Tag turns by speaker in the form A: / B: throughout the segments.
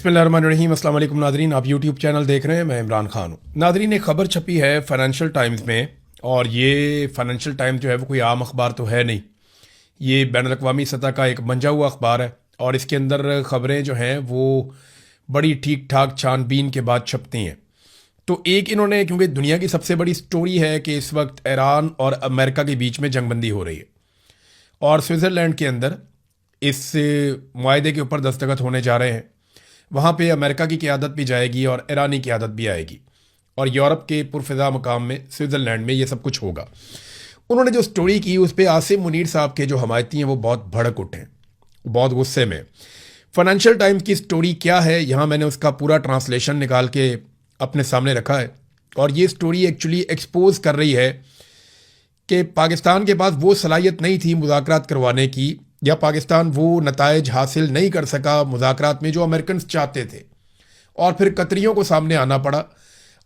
A: बिस्मिल्लाहिर्रहमानिर्रहीम। अस्सलाम वालेकुम नादरीन, आप यूट्यूब चैनल देख रहे हैं, मैं इमरान खान हूँ। नादरीन, एक ख़बर छपी है फाइनेंशियल टाइम्स में, और ये फाइनेंशियल टाइम्स जो है वो कोई आम अखबार तो है नहीं, ये बैनुल अक़वामी सतह का एक मंजा हुआ अखबार है। और इसके अंदर ख़बरें जो हैं वो बड़ी ठीक ठाक छानबीन के बाद छपती हैं। तो एक इन्होंने, क्योंकि दुनिया की सबसे बड़ी स्टोरी है कि इस वक्त ईरान और अमेरिका के बीच में जंगबंदी हो रही है, और स्विट्ज़रलैंड के अंदर इस मुआहदे के ऊपर दस्तखत होने जा रहे हैं। वहाँ पे अमेरिका की क़यादत भी जाएगी और ईरानी क़यादत भी आएगी, और यूरोप के पुरफ़िज़ा मकाम में स्विट्ज़रलैंड में ये सब कुछ होगा। उन्होंने जो स्टोरी की उस पर आसिम मुनीर साहब के जो हमायती हैं वो बहुत भड़क उठे, बहुत गुस्से में। फाइनेंशियल टाइम्स की स्टोरी क्या है, यहाँ मैंने उसका पूरा ट्रांसलेशन निकाल के अपने सामने रखा है। और ये स्टोरी एक्चुअली एक्सपोज कर रही है कि पाकिस्तान के पास वो सलाहियत नहीं थी मुज़ाकरात करवाने की, या पाकिस्तान वो नताइज हासिल नहीं कर सका मुज़ाकरात में जो अमेरिकन चाहते थे, और फिर कतरियों को सामने आना पड़ा।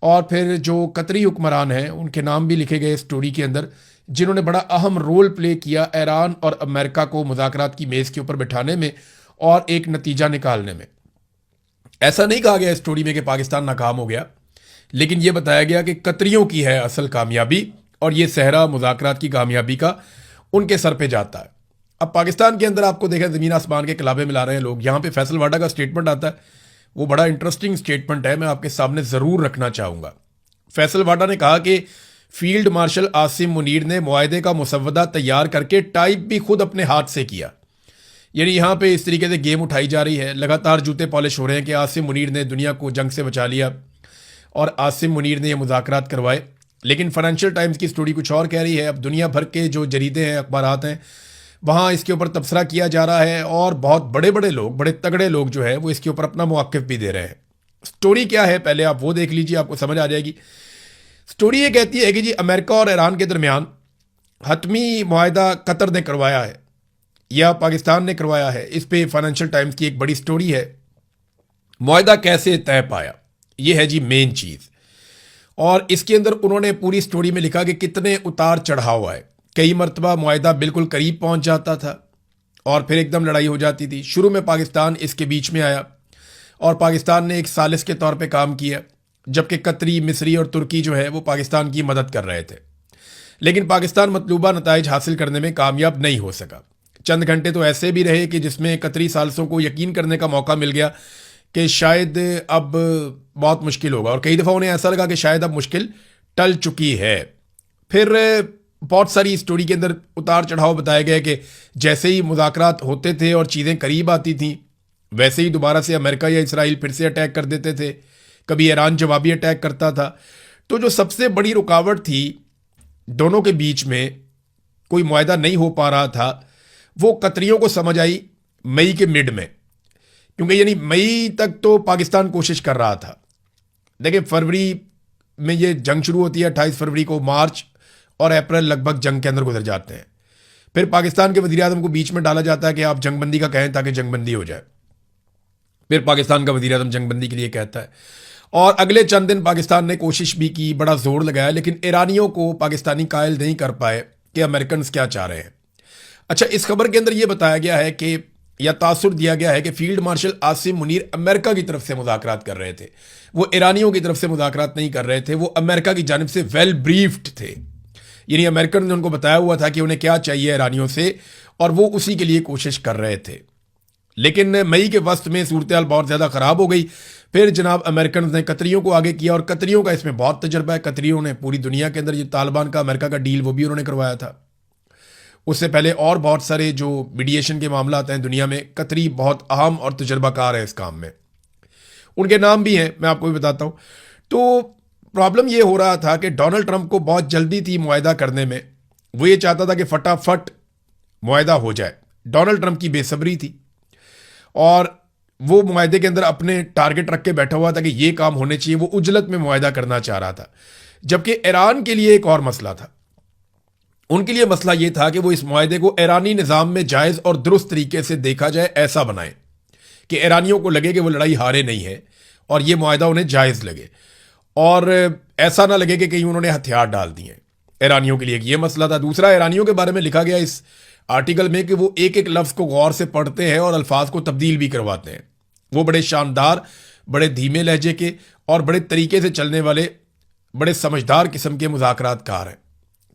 A: और फिर जो कतरी हुक्मरान हैं उनके नाम भी लिखे गए स्टोरी के अंदर, जिन्होंने बड़ा अहम रोल प्ले किया ईरान और अमेरिका को मुज़ाकरात की मेज़ के ऊपर बिठाने में और एक नतीजा निकालने में। ऐसा नहीं कहा गया स्टोरी में कि पाकिस्तान नाकाम हो गया, लेकिन यह बताया गया कि कतरियों की है असल कामयाबी, और ये सहरा मुज़ाकरात की कामयाबी का उनके सर पे जाता है। अब पाकिस्तान के अंदर आपको देखा, ज़मीन आसमान के कलाबे मिला रहे हैं लोग। यहाँ पे फैसल वाडा का स्टेटमेंट आता है, वो बड़ा इंटरेस्टिंग स्टेटमेंट है, मैं आपके सामने ज़रूर रखना चाहूँगा। फैसल वाडा ने कहा कि फील्ड मार्शल आसिम मुनीर ने मुआहदे का मुसव्वदा तैयार करके टाइप भी खुद अपने हाथ से किया। यानी यहाँ पे इस तरीके से गेम उठाई जा रही है, लगातार जूते पॉलिश हो रहे हैं कि आसिम मुनीर ने दुनिया को जंग से बचा लिया और आसिम मुनीर ने ये मुज़ाकरात करवाए। लेकिन फाइनेंशियल टाइम्स की स्टोरी कुछ और कह रही है। अब दुनिया भर के जो जरीदे हैं, अखबारात हैं, वहाँ इसके ऊपर तबसरा किया जा रहा है, और बहुत बड़े बड़े लोग, बड़े तगड़े लोग जो है वो इसके ऊपर अपना मौक़िफ़ भी दे रहे हैं। स्टोरी क्या है पहले आप वो देख लीजिए, आपको समझ आ जाएगी। स्टोरी ये कहती है कि जी, अमेरिका और ईरान के दरमियान हतमी मुआहदा कतर ने करवाया है या पाकिस्तान ने करवाया है। इस पे फाइनेंशियल टाइम्स की एक बड़ी स्टोरी है। मुआहदा कैसे तय पाया, ये है जी मेन चीज़। और इसके अंदर उन्होंने पूरी स्टोरी में लिखा कि कितने उतार चढ़ाव आए। कई मरतबा मुआहदा बिल्कुल करीब पहुंच जाता था और फिर एकदम लड़ाई हो जाती थी। शुरू में पाकिस्तान इसके बीच में आया और पाकिस्तान ने एक सालिस के तौर पे काम किया, जबकि कतरी, मिस्री और तुर्की जो है वो पाकिस्तान की मदद कर रहे थे। लेकिन पाकिस्तान मतलूबा नताइज हासिल करने में कामयाब नहीं हो सका। चंद घंटे तो ऐसे भी रहे कि जिसमें कतरी सालसों को यकीन करने का मौका मिल गया कि शायद अब बहुत मुश्किल होगा, और कई दफ़ा उन्हें ऐसा लगा कि शायद अब मुश्किल टल चुकी है। फिर बहुत सारी स्टोरी के अंदर उतार चढ़ाव बताए गए कि जैसे ही मुज़ाकरात होते थे और चीज़ें करीब आती थीं, वैसे ही दोबारा से अमेरिका या इसराइल फिर से अटैक कर देते थे। कभी ईरान जवाबी अटैक करता था। तो जो सबसे बड़ी रुकावट थी दोनों के बीच में, कोई मुआहदा नहीं हो पा रहा था, वो कतरियों को समझ आई मई के मिड में, क्योंकि यानी मई तक तो पाकिस्तान कोशिश कर रहा था। देखिए, फरवरी में ये जंग शुरू होती है, 28 फरवरी को। मार्च और अप्रैल लगभग जंग के अंदर गुजर जाते हैं। फिर पाकिस्तान के वज़ीर आज़म को बीच में डाला जाता है कि आप जंगबंदी का कहें ताकि जंगबंदी हो जाए। फिर पाकिस्तान का वज़ीर आज़म जंगबंदी के लिए कहता है, और अगले चंद दिन पाकिस्तान ने कोशिश भी की, बड़ा जोर लगाया, लेकिन ईरानियों को पाकिस्तानी कायल नहीं कर पाए कि अमेरिकन क्या चाह रहे हैं। अच्छा, इस खबर के अंदर यह बताया गया है कि, या तासुर दिया गया है कि field marshal Asim Munir America की तरफ से मुज़ाकरात कर रहे थे। वो ईरानियों की तरफ से मुज़ाकरात नहीं कर रहे थे, वो अमेरिका की जानिब से वेल ब्रीफ्ड थे। यानी अमेरिकन ने उनको बताया हुआ था कि उन्हें क्या चाहिए ईरानियों से, और वो उसी के लिए कोशिश कर रहे थे। लेकिन मई के वस्त में सूरत हाल बहुत ज़्यादा ख़राब हो गई। फिर जनाब अमेरिकन ने कतरियों को आगे किया, और कतरियों का इसमें बहुत तजर्बा है। कतरियों ने पूरी दुनिया के अंदर ये तालिबान का अमेरिका का डील वो भी उन्होंने करवाया था। उससे पहले और बहुत सारे जो मीडिएशन के मामला आते हैं दुनिया में, कतरी बहुत अहम और तजर्बाकार है इस काम में। उनके नाम भी हैं, मैं आपको भी बताता हूँ। तो प्रॉब्लम ये हो रहा था कि डोनाल्ड ट्रंप को बहुत जल्दी थी मुआहदा करने में। वो ये चाहता था कि फटाफट मुआहदा हो जाए। डोनाल्ड ट्रंप की बेसब्री थी, और वो मुआहदे के अंदर अपने टारगेट रख के बैठा हुआ था कि ये काम होने चाहिए। वो उजलत में मुआहदा करना चाह रहा था। जबकि ईरान के लिए एक और मसला था। उनके लिए मसला ये था कि वो इस मुआहदे को ईरानी निज़ाम में जायज़ और दुरुस्त तरीके से देखा जाए, ऐसा बनाए कि ईरानियों को लगे कि वो लड़ाई हारे नहीं है, और ये मुआहदा उन्हें जायज़ लगे, और ऐसा ना लगे कि कहीं उन्होंने हथियार डाल दिए। ईरानियों के लिए ये मसला था। दूसरा, ईरानियों के बारे में लिखा गया इस आर्टिकल में कि वो एक एक लफ्ज़ को गौर से पढ़ते हैं और अल्फाज को तब्दील भी करवाते हैं। वो बड़े शानदार, बड़े धीमे लहजे के और बड़े तरीके से चलने वाले, बड़े समझदार किस्म के मुज़ाकरातकार हैं।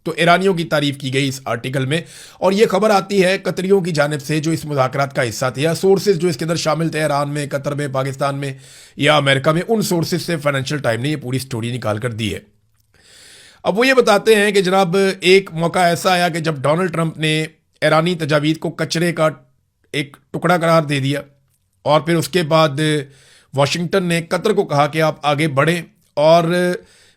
A: तो ईरानियों की तारीफ की गई इस आर्टिकल में, और ये खबर आती है कतरियों की जानिब से जो इस मुज़ाकरात का हिस्सा थे, या सोर्सेज जो इसके अंदर शामिल थे ईरान में, कतर में, पाकिस्तान में या अमेरिका में, उन सोर्सेज से फाइनेंशियल टाइम ने ये पूरी स्टोरी निकाल कर दी है। अब वो ये बताते हैं कि जनाब एक मौका ऐसा आया कि जब डोनाल्ड ट्रंप ने ईरानी तजावीज़ को कचरे का एक टुकड़ा करार दे दिया, और फिर उसके बाद वाशिंगटन ने कतर को कहा कि आप आगे बढ़ें, और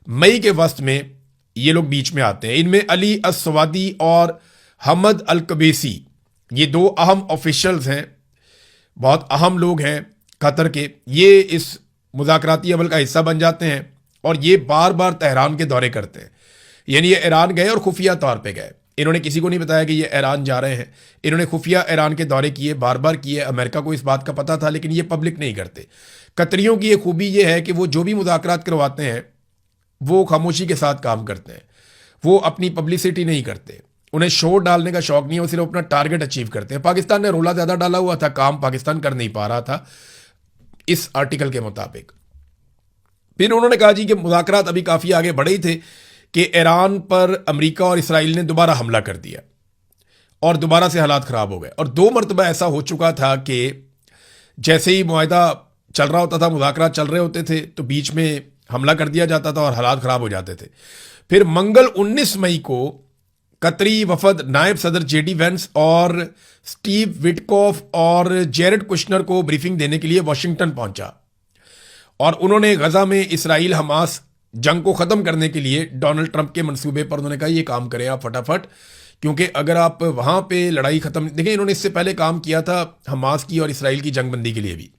A: मई के वस्त में ये लोग बीच में आते हैं। इनमें अली अस्सवादी और हमद अल कबेसी, ये दो अहम ऑफिशियल्स हैं, बहुत अहम लोग हैं कतर के। ये इस मुज़ाकराती अमल का हिस्सा बन जाते हैं और ये बार बार तेहरान के दौरे करते हैं। यानी ये ईरान गए और खुफिया तौर पे गए, इन्होंने किसी को नहीं बताया कि ये ईरान जा रहे हैं, इन्होंने खुफिया ईरान के दौरे किए, बार बार किए। अमेरिका को इस बात का पता था, लेकिन ये पब्लिक नहीं करते। कतरियों की ये खूबी ये है कि वो जो भी मुज़ाकरात करवाते हैं वो खामोशी के साथ काम करते हैं, वो अपनी पब्लिसिटी नहीं करते, उन्हें शोर डालने का शौक नहीं है, वो सिर्फ अपना टारगेट अचीव करते हैं। पाकिस्तान ने रोला ज़्यादा डाला हुआ था, काम पाकिस्तान कर नहीं पा रहा था इस आर्टिकल के मुताबिक। फिर उन्होंने कहा जी कि मुज़ाकरात अभी काफ़ी आगे बढ़े ही थे कि ईरान पर अमेरिका और इसराइल ने दोबारा हमला कर दिया और दोबारा से हालात ख़राब हो गए। और 2 मरतबा ऐसा हो चुका था कि जैसे ही मुआहदा चल रहा होता था, मुज़ाकरात चल रहे होते थे, तो बीच में हमला कर दिया जाता था और हालात ख़राब हो जाते थे। फिर मंगल 19 मई को कतरी वफद नायब सदर जेडी वेंस और स्टीव विटकॉफ और जेरेड कुशनर को ब्रीफिंग देने के लिए वाशिंगटन पहुंचा, और उन्होंने गजा में इसराइल हमास जंग को ख़त्म करने के लिए डोनाल्ड ट्रंप के मंसूबे पर उन्होंने कहा ये काम करें आप फटाफट, क्योंकि अगर आप वहाँ पे लड़ाई ख़त्म, देखें इन्होंने इससे पहले काम किया था हमास की और इसराइल की जंगबंदी के लिए भी,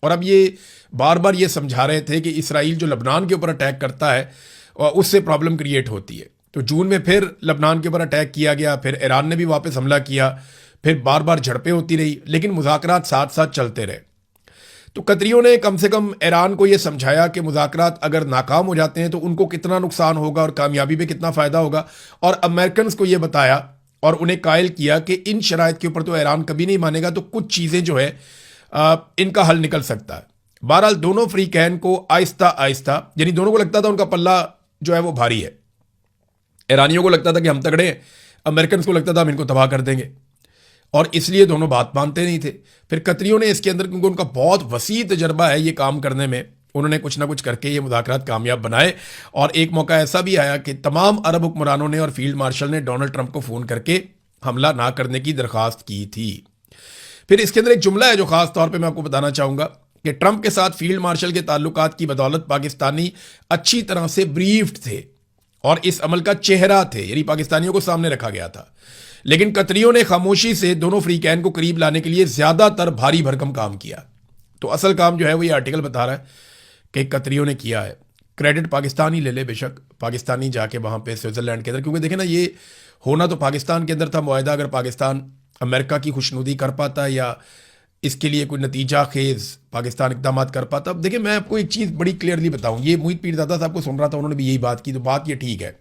A: और अब ये बार बार ये समझा रहे थे कि इसराइल जो लबनान के ऊपर अटैक करता है उससे प्रॉब्लम क्रिएट होती है। तो जून में फिर लबनान के ऊपर अटैक किया गया, फिर ईरान ने भी वापस हमला किया, फिर बार बार झड़पें होती रही, लेकिन मुज़ाकरात साथ साथ चलते रहे। तो कतरियों ने कम से कम ईरान को ये समझाया कि मुज़ाकरात अगर नाकाम हो जाते हैं तो उनको कितना नुकसान होगा और कामयाबी में कितना फ़ायदा होगा, और अमेरिकन को ये बताया और उन्हें कायल किया कि इन शराइत के ऊपर तो ईरान कभी नहीं मानेगा, तो कुछ चीज़ें जो है इनका हल निकल सकता है। बहरहाल दोनों फ्रीकैन को आहिस्ता आहिस्ता, यानी दोनों को लगता था उनका पल्ला जो है वो भारी है, ईरानियों को लगता था कि हम तगड़े हैं, अमेरिकन को लगता था हम इनको तबाह कर देंगे, और इसलिए दोनों बात मानते नहीं थे। फिर कतरियों ने इसके अंदर, क्योंकि उनका बहुत वसी तजर्बा है ये काम करने में, उन्होंने कुछ ना कुछ करके ये मुज़ाकरात कामयाब बनाए। और एक मौका ऐसा भी आया कि तमाम अरब हुक्मरानों ने और फील्ड मार्शल ने डोनाल्ड ट्रंप को फ़ोन करके हमला ना करने की दरख्वास्त की थी। फिर इसके अंदर एक जुमला है जो ख़ास तौर पे मैं आपको बताना चाहूँगा कि ट्रंप के साथ फील्ड मार्शल के ताल्लुकात की बदौलत पाकिस्तानी अच्छी तरह से ब्रीफ्ड थे और इस अमल का चेहरा थे, यानी पाकिस्तानियों को सामने रखा गया था। लेकिन कतरियों ने खामोशी से दोनों फ्रीकैन को करीब लाने के लिए ज़्यादातर भारी भरकम काम किया। तो असल काम जो है वो ये आर्टिकल बता रहा है कि कतरियों ने किया है। क्रेडिट पाकिस्तान ही ले ले, बेशक पाकिस्तानी जाके वहाँ पे स्विट्ज़रलैंड के अंदर, क्योंकि देखें ना ये होना तो पाकिस्तान के अंदर था मुआहदा, अगर पाकिस्तान अमेरिका की खुशनुदी कर पाता या इसके लिए कोई नतीजा खेज पाकिस्तान इकदाम कर पाता। अब देखिए मैं आपको एक चीज़ बड़ी क्लियरली बताऊँ, ये मोहित पीरजादा साहब को सुन रहा था, उन्होंने भी यही बात की, तो बात ये ठीक है।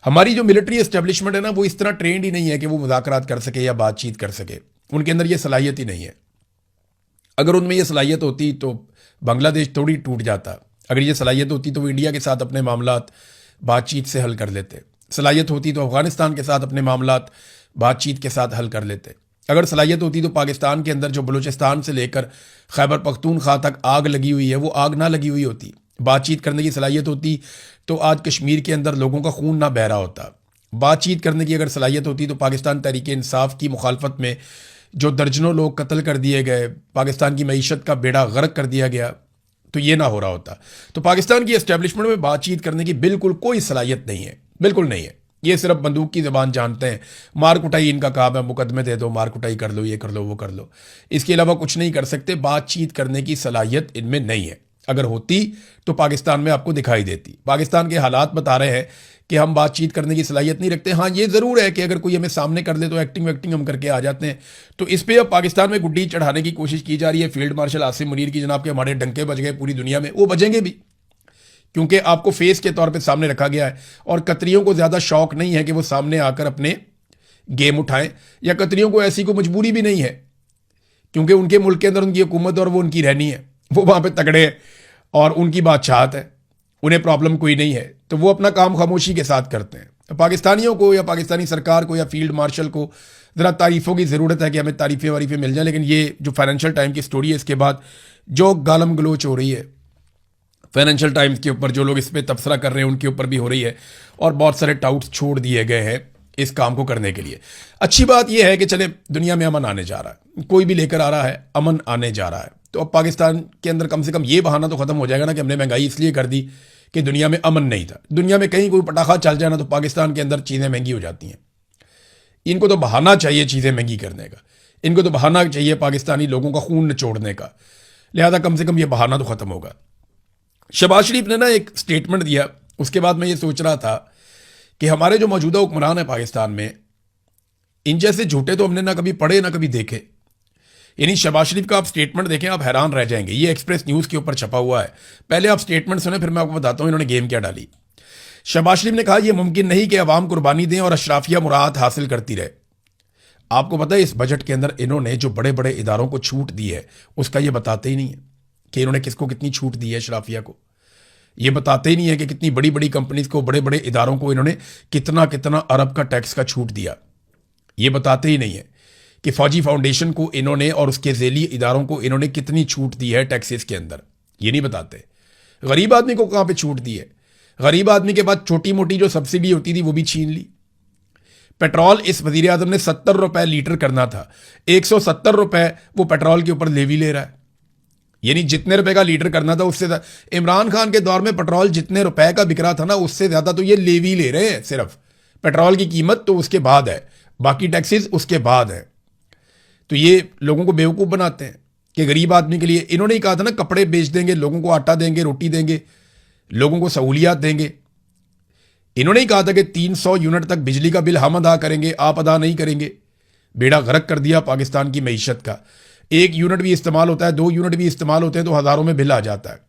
A: हमारी जो मिलिट्री एस्टेब्लिशमेंट है ना, वो इस तरह ट्रेंड ही नहीं है कि वो मुज़ाकरात कर सके या बातचीत कर सके, उनके अंदर ये सलाहियत ही नहीं है। अगर उनमें ये सलाहियत होती तो बांग्लादेश थोड़ी टूट जाता, अगर ये सलाहियत होती तो वो इंडिया के साथ अपने मामलात बातचीत से हल कर लेते, सलाहियत होती तो अफ़गानिस्तान के साथ अपने मामलात बातचीत के साथ हल कर लेते, अगर सलाहियत होती तो पाकिस्तान के अंदर जो बलूचिस्तान से लेकर खैबर पख्तूनख्वा तक आग लगी हुई है वो आग ना लगी हुई होती, बातचीत करने की सलाहियत होती तो आज कश्मीर के अंदर लोगों का खून ना बह रहा होता, बातचीत करने की अगर सलाहियत होती तो पाकिस्तान तहरीक इंसाफ की मुखालफत में जो दर्जनों लोग कत्ल कर दिए गए, पाकिस्तान की मईशत का बेड़ा गर्क कर दिया गया, तो ये ना हो रहा होता। तो पाकिस्तान की एस्टेब्लिशमेंट में बातचीत करने की बिल्कुल कोई सलाहियत नहीं है, बिल्कुल नहीं है। ये सिर्फ बंदूक की ज़बान जानते हैं, मार कुटाई इनका काम है, मुकदमे दे दो, मार कुटाई कर लो, ये कर लो, वो कर लो, इसके अलावा कुछ नहीं कर सकते। बातचीत करने की सलाहियत इनमें नहीं है, अगर होती तो पाकिस्तान में आपको दिखाई देती। पाकिस्तान के हालात बता रहे हैं कि हम बातचीत करने की सलाहियत नहीं रखते। हाँ ये ज़रूर है कि अगर कोई हमें सामने कर ले तो एक्टिंग वैक्टिंग हम करके आ जाते हैं। तो इस पर अब पाकिस्तान में गुड्डी चढ़ाने की कोशिश की जा रही है। फील्ड मार्शल आसिम मुनीर की जनाब के हमारे डंके बज गए पूरी दुनिया में, वो बजेंगे भी, क्योंकि आपको फेस के तौर पे सामने रखा गया है। और कतरियों को ज़्यादा शौक नहीं है कि वो सामने आकर अपने गेम उठाएं, या कतरियों को ऐसी कोई मजबूरी भी नहीं है क्योंकि उनके मुल्क के अंदर उनकी हुकूमत और वो उनकी रहनी है, वो वहाँ पे तगड़े हैं और उनकी बादशाहत है, उन्हें प्रॉब्लम कोई नहीं है, तो वो अपना काम खामोशी के साथ करते हैं। पाकिस्तानियों को या पाकिस्तानी सरकार को या फील्ड मार्शल को ज़रा तारीफ़ों की ज़रूरत है कि हमें तारीफ़ें वारीफ़ें मिल जाए, लेकिन ये जो फाइनेंशियल टाइम की स्टोरी है इसके बाद जो गालम गलोच हो रही है फाइनेंशियल टाइम्स के ऊपर, जो लोग इस पर तबसरा कर रहे हैं उनके ऊपर भी हो रही है और बहुत सारे टाउट्स छोड़ दिए गए हैं इस काम को करने के लिए। अच्छी बात यह है कि चले दुनिया में अमन आने जा रहा है, कोई भी लेकर आ रहा है, अमन आने जा रहा है, तो अब पाकिस्तान के अंदर कम से कम ये बहाना तो ख़त्म हो जाएगा ना कि हमने महंगाई इसलिए कर दी कि दुनिया में अमन नहीं था। दुनिया में कहीं कोई पटाखा चल जाए ना तो पाकिस्तान के अंदर चीज़ें महंगी हो जाती हैं। इनको तो बहाना चाहिए चीज़ें महंगी करने का, इनको तो बहाना चाहिए पाकिस्तानी लोगों का खून निचोड़ने का, लिहाजा कम से कम ये बहाना तो ख़त्म होगा। शहबाज शरीफ ने ना एक स्टेटमेंट दिया, उसके बाद मैं ये सोच रहा था कि हमारे जो मौजूदा हुक्मरान है पाकिस्तान में, इन जैसे झूठे तो हमने ना कभी पढ़े ना कभी देखे। यानी शहबाज शरीफ का आप स्टेटमेंट देखें आप हैरान रह जाएंगे। ये एक्सप्रेस न्यूज़ के ऊपर छपा हुआ है, पहले आप स्टेटमेंट सुने फिर मैं आपको बताता हूँ इन्होंने गेम क्या डाली। शहबाज शरीफ ने कहा यह मुमकिन नहीं कि अवाम कुर्बानी दें और अशराफिया मुराद हासिल करती रहे। आपको पता है इस बजट के अंदर इन्होंने जो बड़े बड़े इदारों को छूट दी है उसका ये बताते ही नहीं है कि इन्होंने किसको कितनी छूट दी है। अशराफिया को ये बताते ही नहीं है कि कितनी बड़ी बड़ी कंपनीज को, बड़े बड़े इदारों को इन्होंने कितना कितना अरब का टैक्स का छूट दिया। ये बताते ही नहीं है कि फौजी फाउंडेशन को इन्होंने और उसके झेली इदारों को इन्होंने कितनी छूट दी है टैक्सेस के अंदर, ये नहीं बताते। गरीब आदमी को कहाँ पे छूट दी है? गरीब आदमी के बाद छोटी मोटी जो सब्सिडी होती थी वो भी छीन ली। पेट्रोल इस वजीर आजम ने 70 रुपए लीटर करना था, 170 रुपए वो पेट्रोल के ऊपर लेवी ले रहा है। यानी जितने रुपए का लीटर करना था उससे इमरान खान के दौर में पेट्रोल जितने रुपए का बिक रहा था ना उससे ज्यादा तो ये लेवी ले रहे हैं। सिर्फ पेट्रोल की कीमत तो उसके बाद है, बाकी टैक्सेस उसके बाद है। तो ये लोगों को बेवकूफ़ बनाते हैं कि गरीब आदमी के लिए इन्होंने ही कहा था ना कपड़े बेच देंगे, लोगों को आटा देंगे, रोटी देंगे, लोगों को सहूलियात देंगे। इन्होंने ही कहा था कि 300 यूनिट तक बिजली का बिल हम अदा करेंगे, आप अदा नहीं करेंगे। बेड़ा गर्क कर दिया पाकिस्तान की मईशत का। 1 यूनिट भी इस्तेमाल होता है, 2 यूनिट भी इस्तेमाल होते हैं तो हज़ारों में बिल आ जाता है।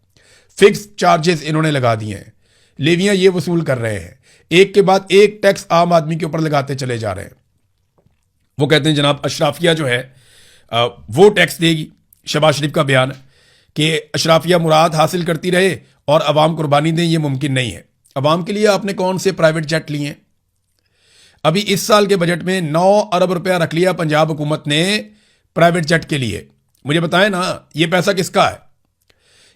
A: फिक्स चार्जेस इन्होंने लगा दिए हैं, लेवियाँ ये वसूल कर रहे हैं, एक के बाद एक टैक्स आम आदमी के ऊपर लगाते चले जा रहे हैं। वो कहते हैं जनाब अशराफिया जो है वो टैक्स देगी। शहबाज शरीफ का बयान है कि अशराफिया मुराद हासिल करती रहे और अवाम कुर्बानी दें, ये मुमकिन नहीं है। अवाम के लिए आपने कौन से प्राइवेट जेट लिए हैं? अभी इस साल के बजट में 9 अरब रुपया रख लिया पंजाब हुकूमत ने प्राइवेट जेट के लिए। मुझे बताएं ना ये पैसा किसका है?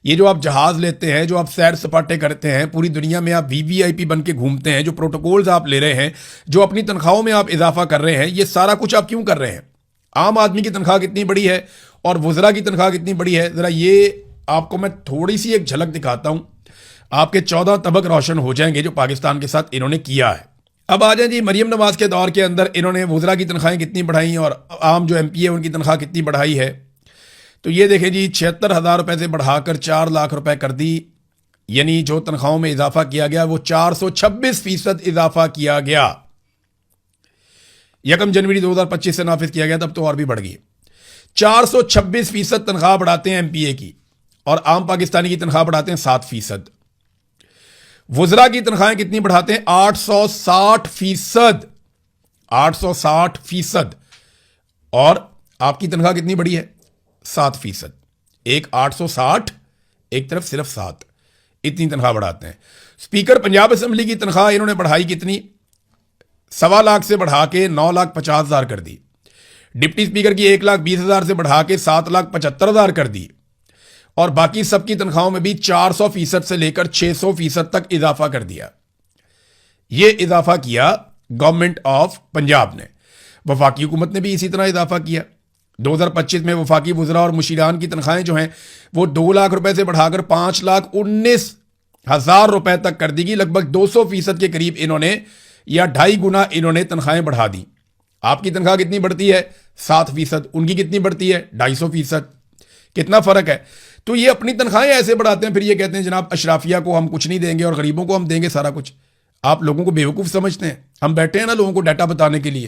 A: ये जो आप जहाज लेते हैं, जो आप सैर सपाटे करते हैं, पूरी दुनिया में आप वीवीआईपी बन के घूमते हैं, जो प्रोटोकॉल्स आप ले रहे हैं, जो अपनी तनख्वाहों में आप इजाफा कर रहे हैं, ये सारा कुछ आप क्यों कर रहे हैं? आम आदमी की तनख्वाह कितनी बड़ी है और वज़रा की तनख्वाह कितनी बड़ी है, ज़रा ये आपको मैं थोड़ी सी एक झलक दिखाता हूँ। आपके 14 तबक रोशन हो जाएंगे जो पाकिस्तान के साथ इन्होंने किया है। अब आ जाए जी मरियम नवाज के दौर के अंदर इन्होंने वज़रा की तनख्वाहें कितनी बढ़ाई और आम जो MP है उनकी तनख्वाह कितनी बढ़ाई है। तो ये देखें जी 76,000 रुपये से बढ़ाकर 4 लाख रुपए कर दी। यानी जो तनख्वाहों में इजाफा किया गया वो 426% इजाफा किया गया। 1 जनवरी 2025 से नाफिज किया गया, तब तो और भी बढ़ गई। 426% तनख्वाह बढ़ाते हैं MPA की और आम पाकिस्तानी की तनख्वाह बढ़ाते हैं 7%। वज़रा की तनख्वाहें कितनी बढ़ाते हैं? 860%। 860%। और आपकी तनख्वाह कितनी बड़ी है? 7%। एक 860, एक तरफ सिर्फ 7, इतनी तनख्वाह बढ़ाते हैं। स्पीकर पंजाब असेंबली की तनख्वाह इन्होंने बढ़ाई कितनी? 1.25 लाख से बढ़ा के 9,50,000 कर दी। डिप्टी स्पीकर की 1,20,000 से बढ़ा के 7,75,000 कर दी। और बाकी सबकी तनख्वाहों में भी 400% से लेकर 600% तक इजाफा कर दिया। यह इजाफा किया गवर्नमेंट ऑफ पंजाब ने। वफाकी हुकूमत ने भी इसी तरह इजाफा किया। 2025 में वफाकी वज़रा और मुशीरान की तनख्वाहें जो हैं वो 2 लाख रुपए से बढ़ाकर 5,19,000 रुपए तक कर दी गई। लगभग 200% के करीब इन्होंने या 2.5 गुना इन्होंने तनख्वाहें बढ़ा दी। आपकी तनख्वाह कितनी बढ़ती है? 7%। उनकी कितनी बढ़ती है? 250%। कितना फर्क है? तो ये अपनी तनख्वाहें ऐसे बढ़ाते हैं, फिर ये कहते हैं जनाब अशराफिया को हम कुछ नहीं देंगे और गरीबों को हम देंगे सारा कुछ। आप लोगों को बेवकूफ़ समझते हैं। हम बैठे हैं ना लोगों को डाटा बताने के लिए,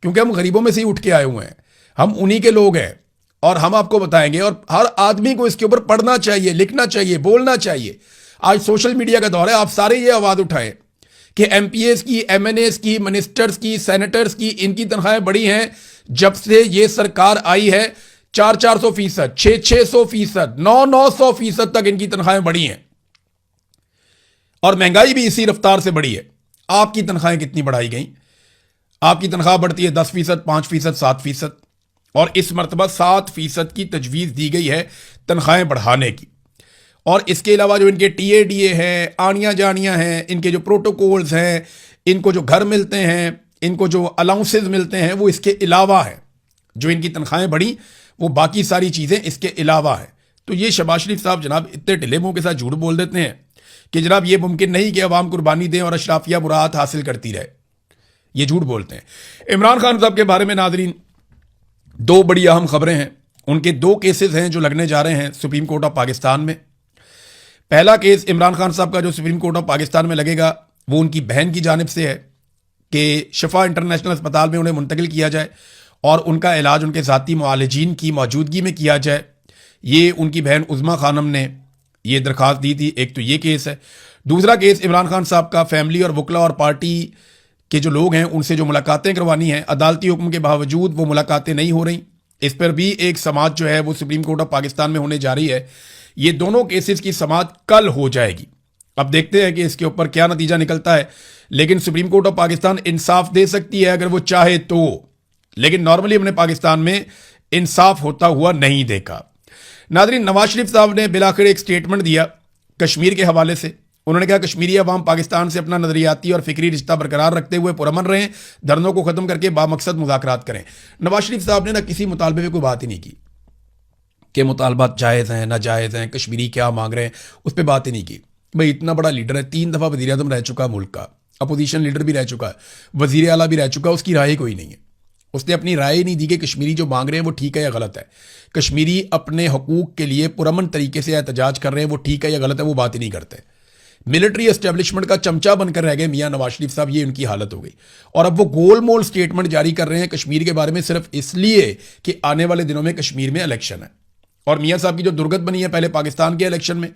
A: क्योंकि हम गरीबों में से ही उठ के आए हुए हैं, हम उन्हीं के लोग हैं और हम आपको बताएंगे। और हर आदमी को इसके ऊपर पढ़ना चाहिए, लिखना चाहिए, बोलना चाहिए। आज सोशल मीडिया का दौर है, आप सारे ये आवाज़ उठाएं कि MPAs की, MNAs की, मिनिस्टर्स की, सेनेटर्स की, इनकी तनख्वाहें बढ़ी हैं जब से ये सरकार आई है। 400-400%, 600-600%, 900-900% तक इनकी तनख्वाहें बढ़ी हैं। और महंगाई भी इसी रफ्तार से बढ़ी है। आपकी तनख्वाहें कितनी बढ़ाई गई? आपकी तनख्वाह बढ़ती है 10%, 5%, 7%, और इस मरतबा 7% की तजवीज़ दी गई है तनख्वाहें बढ़ाने की। और इसके अलावा जो इनके TADA हैं, आनियाँ जानियाँ हैं, इनके जो प्रोटोकॉल्स हैं, इनको जो घर मिलते हैं, इनको जो अलाउंसेस मिलते हैं, वो इसके अलावा है। जो इनकी तनख्वाहें बढ़ी वो बाकी सारी चीज़ें इसके अलावा है। तो ये शहबाज शरीफ साहब जनाब इतने ढिले मुंह के साथ झूठ बोल देते हैं कि जनाब ये मुमकिन नहीं कि अवाम कुर्बानी दें और अशराफिया मुराद हासिल करती रहे। ये झूठ बोलते हैं। इमरान खान साहब के बारे में नाजरीन दो बड़ी अहम खबरें हैं। उनके दो केसेस हैं जो लगने जा रहे हैं सुप्रीम कोर्ट ऑफ पाकिस्तान में। पहला केस इमरान खान साहब का जो सुप्रीम कोर्ट ऑफ पाकिस्तान में लगेगा वो उनकी बहन की जानिब से है कि शिफा इंटरनेशनल अस्पताल में उन्हें मुंतकिल किया जाए और उनका इलाज उनके ज़ाती मुआलिजीन की मौजूदगी में किया जाए। ये उनकी बहन उज़मा खानम ने ये दरख्वास्त दी थी। एक तो ये केस है। दूसरा केस इमरान खान साहब का फैमिली और वकला और पार्टी के जो लोग हैं उनसे जो मुलाकातें करवानी हैं, अदालती हुक्म के बावजूद वो मुलाकातें नहीं हो रही। इस पर भी एक समाअत जो है वो सुप्रीम कोर्ट ऑफ पाकिस्तान में होने जा रही है। ये दोनों केसेस की समाअत कल हो जाएगी। अब देखते हैं कि इसके ऊपर क्या नतीजा निकलता है। लेकिन सुप्रीम कोर्ट ऑफ पाकिस्तान इंसाफ दे सकती है अगर वो चाहे तो, लेकिन नॉर्मली हमने पाकिस्तान में इंसाफ होता हुआ नहीं देखा। नाज़रीन, नवाज शरीफ साहब ने बिलाखिर एक स्टेटमेंट दिया कश्मीर के हवाले से। उन्होंने कहा कश्मीरी अवाम पाकिस्तान से अपना नजरियाती और फिक्री रिश्ता बरकरार रखते हुए पुरअमन रहें, धरनों को खत्म करके बामकसद मुज़ाकरात करें। नवाज शरीफ साहब ने ना किसी मुतालबे में कोई बात ही नहीं की कि मुतालबात जायज़ हैं नाजायज़ हैं, कश्मीरी क्या मांग रहे हैं, उस पर बात ही नहीं की। भाई इतना बड़ा लीडर है, 3 दफ़ा वज़ीर आज़म रह चुका मुल्क का, अपोजिशन लीडर भी रह चुका है, वज़ीर आला भी रह चुका है, उसकी राय कोई नहीं है। उसने अपनी राय ही नहीं दी कि कश्मीरी जो मांग रहे हैं वो ठीक है या गलत है। कश्मीरी अपने हकूक़ के लिए पुरअमन तरीके से एहतजाज कर रहे हैं, वो ठीक है या गलत है वो बात ही नहीं करते। मिलिट्री एस्टेब्लिशमेंट का चमचा बनकर रह गए मियां नवाज शरीफ साहब। ये उनकी हालत हो गई। और अब वो गोल मोल स्टेटमेंट जारी कर रहे हैं कश्मीर के बारे में सिर्फ इसलिए कि आने वाले दिनों में कश्मीर में इलेक्शन है। और मियां साहब की जो दुर्गत बनी है पहले पाकिस्तान के इलेक्शन में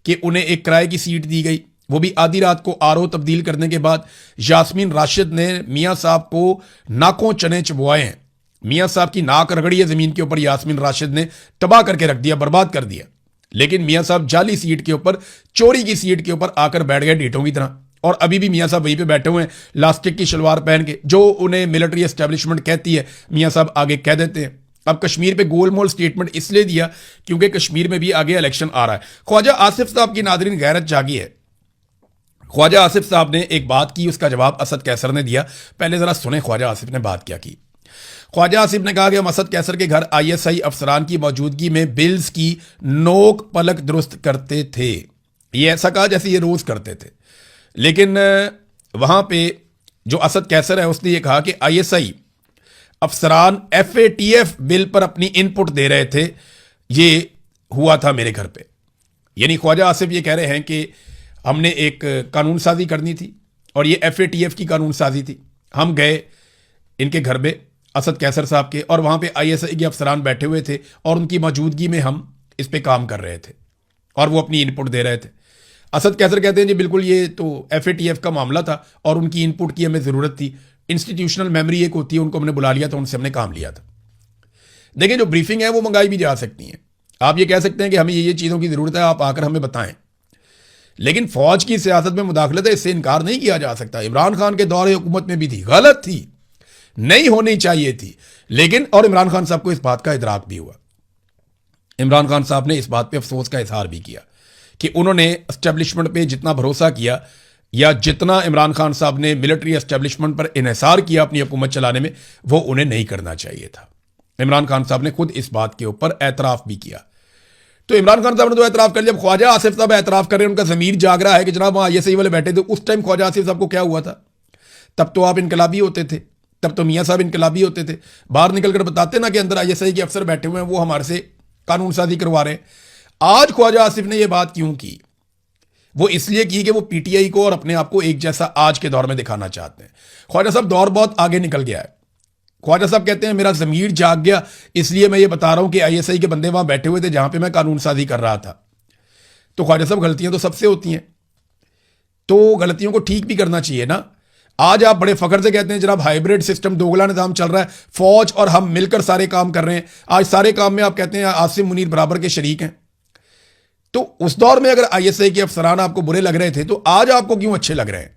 A: कि उन्हें एक किराए की सीट दी गई, वो भी आधी रात को RO तब्दील करने के बाद यास्मीन राशिद ने मियां साहब को नाकों चने चबवाए हैं। मियां साहब की नाक रगड़ी है ज़मीन के ऊपर, यास्मीन राशिद ने तबाह करके रख दिया, बर्बाद कर दिया। लेकिन मियां साहब जाली सीट के ऊपर, चोरी की सीट के ऊपर आकर बैठ गए ढीठों की तरह। और अभी भी मियां साहब वहीं पे बैठे हुए हैं लास्टिक की शलवार पहन के। जो उन्हें मिलिट्री एस्टेब्लिशमेंट कहती है मियां साहब आगे कह देते हैं। अब कश्मीर पे गोल मोल स्टेटमेंट इसलिए दिया क्योंकि कश्मीर में भी आगे इलेक्शन आ रहा है। ख्वाजा आसिफ साहब की नाज़रीन गैरत जागी है। ख्वाजा आसिफ साहब ने एक बात की, उसका जवाब असद कैसर ने दिया। पहले जरा सुने ख्वाजा आसिफ ने बात क्या की। ख्वाजा आसिफ ने कहा कि हम असद कैसर के घर ISI अफसरान की मौजूदगी में बिल्स की नोक पलक दुरुस्त करते थे। ये ऐसा कहा जैसे ये रोज करते थे। लेकिन वहां पे जो असद कैसर है उसने ये कहा कि ISI अफसरान FATF बिल पर अपनी इनपुट दे रहे थे, ये हुआ था मेरे घर पे। यानी ख्वाजा आसिफ ये कह रहे हैं कि हमने एक कानून साजी करनी थी और ये FATF की कानून साजी थी। हम गए इनके घर पे असद कैसर साहब के, और वहाँ पे ISI के अफसरान बैठे हुए थे और उनकी मौजूदगी में हम इस पे काम कर रहे थे और वो अपनी इनपुट दे रहे थे। असद कैसर कहते हैं जी बिल्कुल ये तो FATF का मामला था और उनकी इनपुट की हमें ज़रूरत थी। इंस्टीट्यूशनल मेमोरी एक होती है, उनको हमने बुला लिया था, उनसे हमने काम लिया था। देखिए जो ब्रीफिंग है वो मंगाई भी जा सकती है। आप ये कह सकते हैं कि हमें ये चीज़ों की ज़रूरत है, आप आकर हमें बताएं। लेकिन फौज की सियासत में मुदाखलत है, इससे इनकार नहीं किया जा सकता। इमरान खान के दौरे हुकूमत में भी थी, गलत थी, नहीं होनी चाहिए थी। लेकिन और इमरान खान साहब को इस बात का इदराक भी हुआ। इमरान खान साहब ने इस बात पे अफसोस का इजहार भी किया कि उन्होंने एस्टेब्लिशमेंट पे जितना भरोसा किया या जितना इमरान खान साहब ने मिलिट्री एस्टेब्लिशमेंट पर इन्हिसार किया अपनी हुकूमत चलाने में, वो उन्हें नहीं करना चाहिए था। इमरान खान साहब ने खुद इस बात के ऊपर एतराफ़ भी किया। तो इमरान खान साहब ने तो एतराफ़ कर लिया। जब ख्वाजा आसिफ साहब एतराफ़ कर रहे हैं, उनका ज़मीर जाग रहा है कि जनाब वहाँ ISI वाले बैठे थे। उस टाइम ख्वाजा आसिफ साहब को क्या हुआ था? तब तो आप इनकलाबी होते थे, तब तो मियाँ साहब इनकलाबी होते थे। बाहर निकल कर बताते ना कि अंदर ISI के अफसर बैठे हुए हैं, वो हमारे से कानून साजी करवा रहे हैं। आज ख्वाजा आसिफ ने यह बात क्यों की? वो इसलिए की कि वो PTI को और अपने आप को एक जैसा आज के दौर में दिखाना चाहते हैं। ख्वाजा साहब दौर बहुत आगे निकल गया है। ख्वाजा साहब कहते हैं मेरा ज़मीर जाग गया, इसलिए मैं ये बता रहा हूं कि ISI के बंदे वहां बैठे हुए थे जहां पे मैं कानून साजी कर रहा था। तो ख्वाजा साहब गलतियां तो सबसे होती हैं, तो गलतियों को ठीक भी करना चाहिए ना। आज आप बड़े फख्र से कहते हैं जनाब हाइब्रिड सिस्टम, दोगला निज़ाम चल रहा है, फौज और हम मिलकर सारे काम कर रहे हैं। आज सारे काम में आप कहते हैं आसिम मुनीर बराबर के शरीक हैं। तो उस दौर में अगर आईएसआई के अफसरान आपको बुरे लग रहे थे तो आज आपको क्यों अच्छे लग रहे हैं?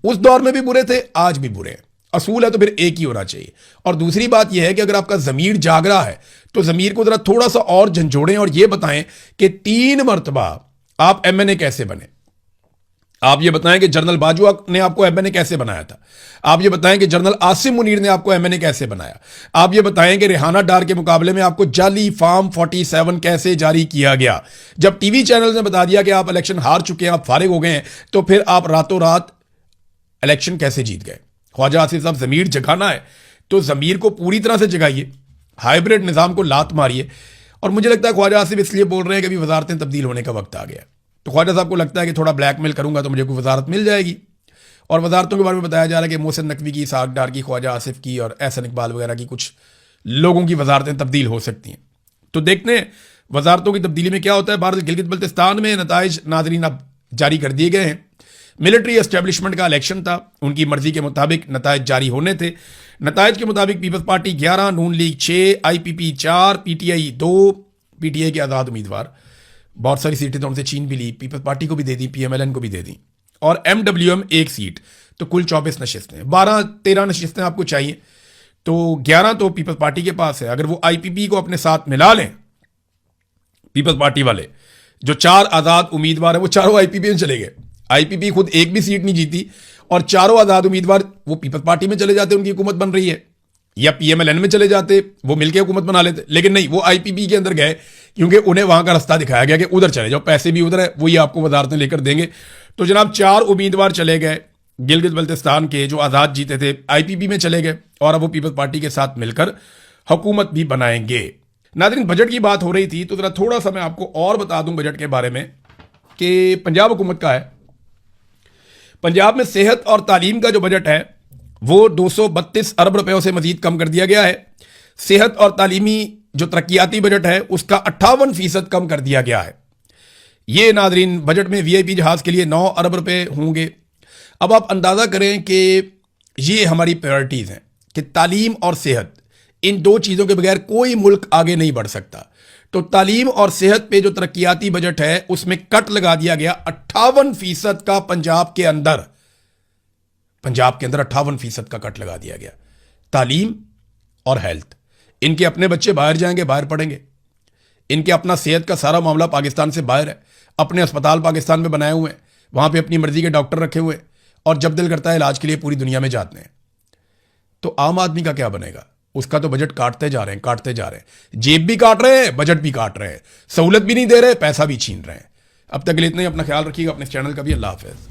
A: उस दौर में भी बुरे थे, आज भी बुरे हैं। असूल है तो फिर एक ही होना चाहिए। और दूसरी बात यह है कि अगर आपका ज़मीर जाग रहा है तो ज़मीर को ज़रा थोड़ा सा और झंझोड़ें और यह बताएं कि 3 मरतबा आप एमएनए कैसे बने। आप ये बताएं कि जनरल बाजवा ने आपको एमएनए कैसे बनाया था। आप ये बताएं कि जनरल आसिम मुनीर ने आपको एमएनए कैसे बनाया। आप ये बताएं कि रेहाना डार के मुकाबले में आपको जाली फॉर्म 47 कैसे जारी किया गया। जब टीवी चैनल ने बता दिया कि आप इलेक्शन हार चुके हैं, आप फारिग हो गए हैं, तो फिर आप रातों रात इलेक्शन कैसे जीत गए? ख्वाजा आसिफ साहब, ज़मीर जगाना है तो ज़मीर को पूरी तरह से जगाइए, हाइब्रिड निज़ाम को लात मारिए। और मुझे लगता है ख्वाजा आसिफ इसलिए बोल रहे हैं कि अभी वजारतें तब्दील होने का वक्त आ गया। तो ख्वाजा साहब को लगता है कि थोड़ा ब्लैकमेल करूंगा तो मुझे कोई वजारत मिल जाएगी। और वजारतों के बारे में बताया जा रहा है कि मोहसिन नकवी की, इसहाक डार की, ख्वाजा आसिफ की और एहसन इकबाल वगैरह की कुछ लोगों की वजारतें तब्दील हो सकती हैं। तो देखते हैं वजारतों की तब्दीली में क्या होता है। भारत गिलगित बल्तिस्तान में नताइज नाजरीन अब जारी कर दिए गए हैं। मिलिट्री एस्टेब्लिशमेंट का इलेक्शन था, उनकी मर्जी के मुताबिक नताइज जारी होने थे। नताइज के मुताबिक पीपल्स पार्टी 11, नून लीग 6, आईपीपी 4, पीटीआई 2, पीटीआई के आज़ाद उम्मीदवार, बहुत सारी सीटें तो उनसे छीन भी ली, पीपल्स पार्टी को भी दे दी, पीएमएलएन को भी दे दी, और एमडब्ल्यूएम 1 सीट। तो कुल 24 नशिस्तें, 12-13 नशिस्तें आपको चाहिए। तो 11 तो पीपल्स पार्टी के पास है। अगर वो आईपीपी को अपने साथ मिला लें, पीपल्स पार्टी वाले जो 4 आज़ाद उम्मीदवार है वो चारों आईपीपी में चले गए। आईपीपी खुद एक भी सीट नहीं जीती और चारों आज़ाद उम्मीदवार वो पीपल्स पार्टी में चले जाते, उनकी हुकूमत बन रही है, या पीएमएलएन में चले जाते, वो मिलकर हुकूमत बना लेते। लेकिन नहीं, वो आईपीपी के अंदर गए क्योंकि उन्हें वहां का रास्ता दिखाया गया कि उधर चले जाओ, पैसे भी उधर है, वही आपको वजारतें लेकर देंगे। तो जनाब 4 उम्मीदवार चले गए गिलगित बल्तिस्तान के जो आज़ाद जीते थे, आईपीपी में चले गए और अब वो पीपल्स पार्टी के साथ मिलकर हुकूमत भी बनाएंगे। नाज़रीन, बजट की बात हो रही थी तो जरा थोड़ा सा मैं आपको और बता दूं बजट के बारे में कि पंजाब हुकूमत का है। पंजाब में सेहत और तालीम का जो बजट है वो 232 अरब रुपयों से मजीद कम कर दिया गया है। सेहत और तालीमी जो तरक्याती बजट है उसका 58% कम कर दिया गया है। ये नाजरीन बजट में वीआईपी जहाज के लिए 9 अरब रुपए होंगे। अब आप अंदाज़ा करें कि ये हमारी प्रायोरिटीज़ हैं कि तालीम और सेहत, इन 2 चीज़ों के बगैर कोई मुल्क आगे नहीं बढ़ सकता। तो तालीम और सेहत पे जो तरक्याती बजट है उसमें कट लगा दिया गया 58% का। पंजाब के अंदर 58% का कट लगा दिया गया। तालीम और हेल्थ, इनके अपने बच्चे बाहर जाएंगे, बाहर पढ़ेंगे, इनके अपना सेहत का सारा मामला पाकिस्तान से बाहर है, अपने अस्पताल पाकिस्तान में बनाए हुए हैं, वहां पे अपनी मर्जी के डॉक्टर रखे हुए हैं और जब दिल करता है इलाज के लिए पूरी दुनिया में जाते हैं। तो आम आदमी का क्या बनेगा? उसका तो बजट काटते जा रहे हैं, जेब भी काट रहे हैं, बजट भी काट रहे हैं, सहूलत भी नहीं दे रहे, पैसा भी छीन रहे हैं। अब तक के लिए इतना ही। अपना ख्याल रखिएगा, अपने चैनल का भी। अल्लाह हाफिज़।